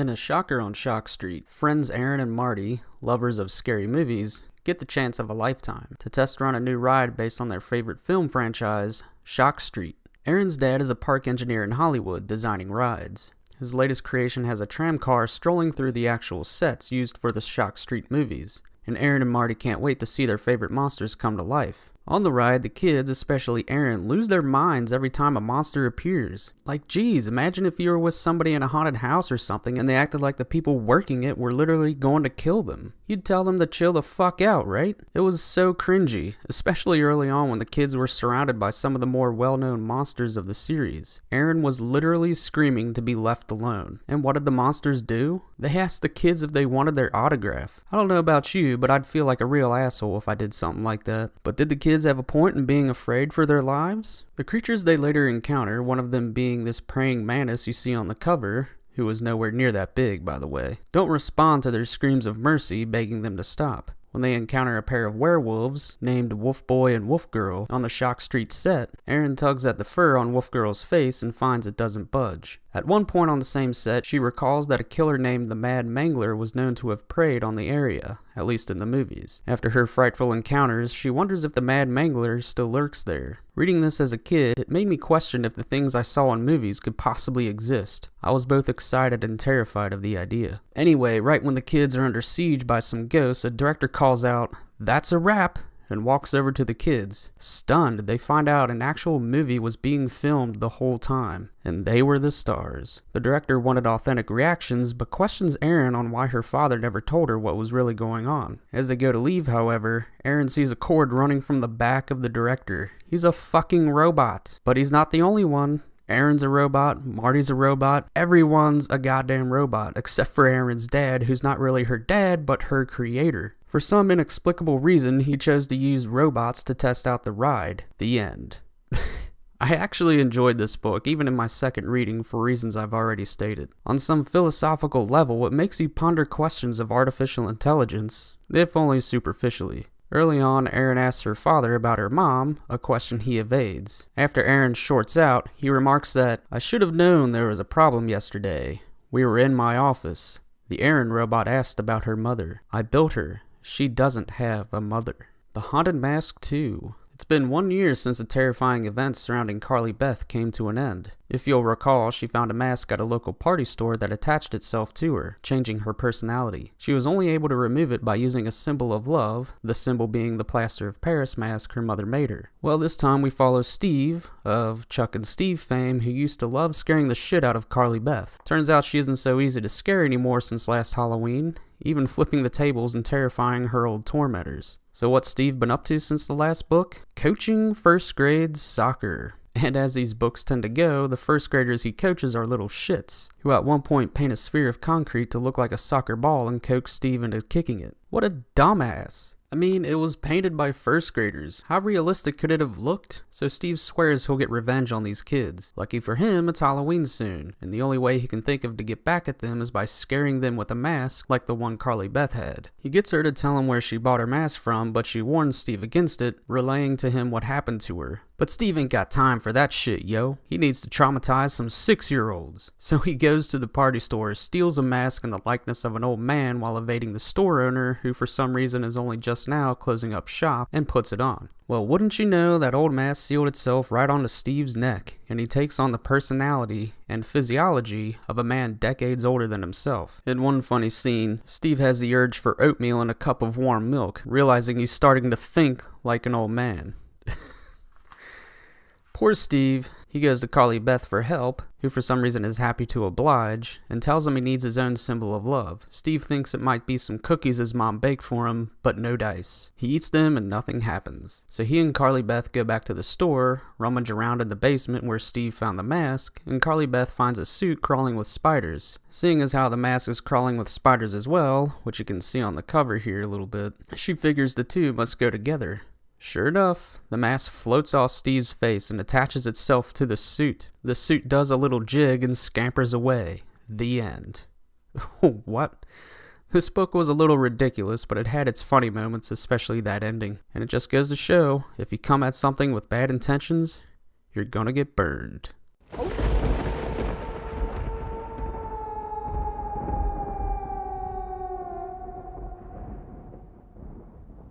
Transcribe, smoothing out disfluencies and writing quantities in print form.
In a shocker on Shock Street, friends Aaron and Marty, lovers of scary movies, get the chance of a lifetime to test run a new ride based on their favorite film franchise, Shock Street. Aaron's dad is a park engineer in Hollywood designing rides. His latest creation has a tram car strolling through the actual sets used for the Shock Street movies, and Aaron and Marty can't wait to see their favorite monsters come to life. On the ride, the kids, especially Aaron, lose their minds every time a monster appears. Like, geez, imagine if you were with somebody in a haunted house or something and they acted like the people working it were literally going to kill them. You'd tell them to chill the fuck out, right? It was so cringy, especially early on when the kids were surrounded by some of the more well-known monsters of the series. Aaron was literally screaming to be left alone. And what did the monsters do? They asked the kids if they wanted their autograph. I don't know about you, but I'd feel like a real asshole if I did something like that. But did the kids have a point in being afraid for their lives? The creatures they later encounter, one of them being this praying mantis you see on the cover, who was nowhere near that big, by the way, don't respond to their screams of mercy, begging them to stop. When they encounter a pair of werewolves, named Wolf Boy and Wolf Girl, on the Shock Street set, Aaron tugs at the fur on Wolf Girl's face and finds it doesn't budge. At one point on the same set, she recalls that a killer named the Mad Mangler was known to have preyed on the area, at least in the movies. After her frightful encounters, she wonders if the Mad Mangler still lurks there. Reading this as a kid, it made me question if the things I saw in movies could possibly exist. I was both excited and terrified of the idea. Anyway, right when the kids are under siege by some ghosts, a director calls out, "That's a wrap!" and walks over to the kids. Stunned, they find out an actual movie was being filmed the whole time, and they were the stars. The director wanted authentic reactions, but questions Aaron on why her father never told her what was really going on. As they go to leave, however, Aaron sees a cord running from the back of the director. He's a fucking robot. But he's not the only one. Aaron's a robot, Marty's a robot, everyone's a goddamn robot, except for Aaron's dad, who's not really her dad, but her creator. For some inexplicable reason, he chose to use robots to test out the ride. The end. I actually enjoyed this book, even in my second reading, for reasons I've already stated. On some philosophical level, it makes you ponder questions of artificial intelligence, if only superficially. Early on, Aaron asks her father about her mom, a question he evades. After Aaron shorts out, he remarks that, "I should have known there was a problem yesterday. We were in my office. The Aaron robot asked about her mother. I built her. She doesn't have a mother." The Haunted Mask 2. It's been 1 year since the terrifying events surrounding Carly Beth came to an end. If you'll recall, she found a mask at a local party store that attached itself to her, changing her personality. She was only able to remove it by using a symbol of love, the symbol being the plaster of Paris mask her mother made her. Well, this time we follow Steve, of Chuck and Steve fame, who used to love scaring the shit out of Carly Beth. Turns out she isn't so easy to scare anymore since last Halloween, even flipping the tables and terrifying her old tormentors. So what's Steve been up to since the last book? Coaching first grade soccer. And as these books tend to go, the first graders he coaches are little shits, who at one point paint a sphere of concrete to look like a soccer ball and coax Steve into kicking it. What a dumbass. I mean, it was painted by first graders. How realistic could it have looked? So Steve swears he'll get revenge on these kids. Lucky for him, it's Halloween soon, and the only way he can think of to get back at them is by scaring them with a mask like the one Carly Beth had. He gets her to tell him where she bought her mask from, but she warns Steve against it, relaying to him what happened to her. But Steve ain't got time for that shit, yo. He needs to traumatize some 6-year-olds. So he goes to the party store, steals a mask in the likeness of an old man while evading the store owner, who for some reason is only just now closing up shop, and puts it on. Well, wouldn't you know, that old mask sealed itself right onto Steve's neck, and he takes on the personality and physiology of a man decades older than himself. In one funny scene, Steve has the urge for oatmeal and a cup of warm milk, realizing he's starting to think like an old man. Poor Steve. He goes to Carly Beth for help, who for some reason is happy to oblige, and tells him he needs his own symbol of love. Steve thinks it might be some cookies his mom baked for him, but no dice. He eats them and nothing happens. So he and Carly Beth go back to the store, rummage around in the basement where Steve found the mask, and Carly Beth finds a suit crawling with spiders. Seeing as how the mask is crawling with spiders as well, which you can see on the cover here a little bit, she figures the two must go together. Sure enough, the mask floats off Steve's face and attaches itself to the suit. The suit does a little jig and scampers away. The end. What? This book was a little ridiculous, but it had its funny moments, especially that ending. And it just goes to show, if you come at something with bad intentions, you're gonna get burned.